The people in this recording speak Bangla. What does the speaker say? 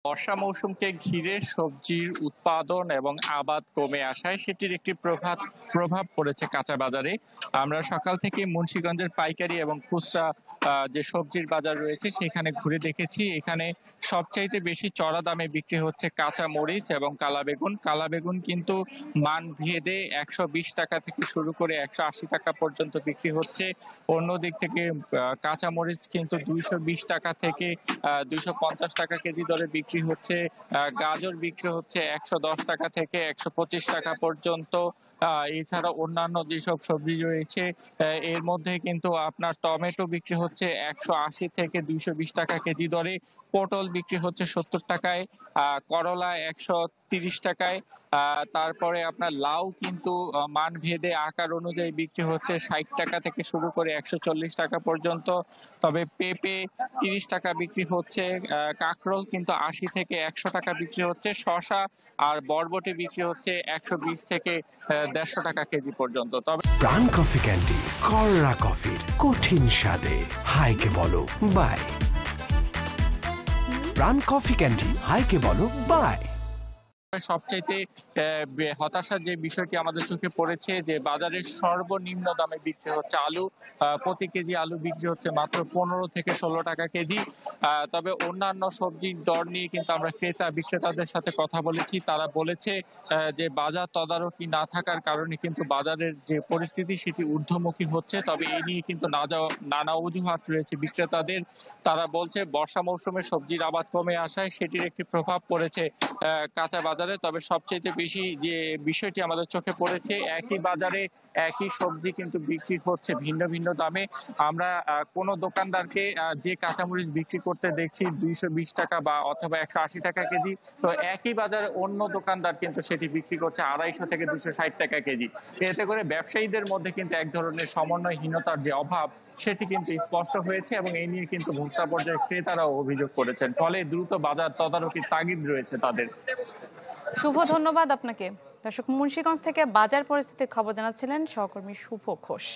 বর্ষা মৌসুমকে ঘিরে সবজির উৎপাদন এবং আবাদ কমে আসায় সেটির একটি প্রভাব পড়েছে কাঁচা বাজারে। আমরা সকাল থেকে মুন্সিগঞ্জের পাইকারি এবং খুচরা যে সবজির বাজার রয়েছে সেখানে ঘুরে দেখেছি। এখানে সবচাইতে বেশি চড়া দামে বিক্রি হচ্ছে কাঁচা মরিচ এবং কালাবেগুন। কালাবেগুন কিন্তু মান ভেদে ১২০ টাকা থেকে শুরু করে ১৮০ টাকা পর্যন্ত বিক্রি হচ্ছে। অন্য দিক থেকে কাঁচা মরিচ কিন্তু ২২০ টাকা থেকে ২৫০ টাকা কেজি দরে বিক্রি হচ্ছে। গাজর বিক্রি হচ্ছে ১১০ টাকা থেকে ১২৫ টাকা পর্যন্ত। এছাড়া অন্যান্য যেসব সবজি রয়েছে এর মধ্যে কিন্তু আপনার টমেটো বিক্রি হচ্ছে ১৮০ থেকে ২২০ টাকা কেজি দরে। পটল বিক্রি হচ্ছে ৭০ টাকায়, করলা ১৩০ টাকায়। তারপরে আপনার লাউ কিন্তু মান ভেদে আকার অনুযায়ী বিক্রি হচ্ছে ৬০ টাকা থেকে শুরু করে ১৪০ টাকা পর্যন্ত। তবে পেঁপে ৩০ টাকা বিক্রি হচ্ছে, কাঁকরোল কিন্তু ৮০ থেকে ১০০ টাকা বিক্রি হচ্ছে, শসা আর বরবটি বিক্রি হচ্ছে ১২০ থেকে ১৫০ টাকা কেজি পর্যন্ত। তবে প্রাণ কফি ক্যান্ডি, কররা কফির কঠিন স্বাদে হাইকে বলো বাই। প্রাণ কফি ক্যান্ডি, হাইকে বলো বাই। সবচাইতে হতাশার যে বিষয়টি আমাদের চোখে পড়েছে যে বাজারের সর্বনিম্ন দামে বিক্রি হচ্ছে আলু। প্রতি কেজি আলু বিক্রি হচ্ছে মাত্র ১৫ থেকে ১৬ টাকা কেজি। তবে অন্যান্য সবজির দর নিয়ে কিন্তু আমরা ক্রেতা বিক্রেতাদের সাথে কথা বলেছি। তারা বলেছে যে বাজার তদারকি না থাকার কারণে কিন্তু বাজারের যে পরিস্থিতি সেটি ঊর্ধ্বমুখী হচ্ছে। তবে এই নিয়ে কিন্তু নানা অজুহাত রয়েছে বিক্রেতাদের। তারা বলছে বর্ষা মৌসুমে সবজির আবাদ কমে আসায় সেটির একটি প্রভাব পড়েছে কাঁচা বাজারে। তবে সবচেয়ে বেশি যে বিষয়টি আমাদের চোখে পড়েছে, একই বাজারে একই সবজি কিন্তু বিক্রি হচ্ছে ভিন্ন ভিন্ন দামে। আমরা কোনো দোকানদারকে যে কাঁচামরিচ বিক্রি করতে দেখছি ২২০ টাকা বা অথবা ১৮০ টাকা কেজি, তো একই বাজারে অন্য দোকানদার কিন্তু সেটি বিক্রি করছে ২৫০ থেকে ২৬০ টাকা কেজি। এতে করে ব্যবসায়ীদের মধ্যে কিন্তু এক ধরনের সমন্বয়হীনতার যে অভাব সেটি কিন্তু স্পষ্ট হয়েছে এবং এই নিয়ে কিন্তু ভোক্তা পর্যায়ে ক্রেতারাও অভিযোগ করেছেন। ফলে দ্রুত বাজার তদারকির তাগিদ রয়েছে তাদের। শুভ, ধন্যবাদ আপনাকে। দর্শক, মুন্সিগঞ্জ থেকে বাজার পরিস্থিতির খবর জানাচ্ছিলেন সহকর্মী শুভ ঘোষ।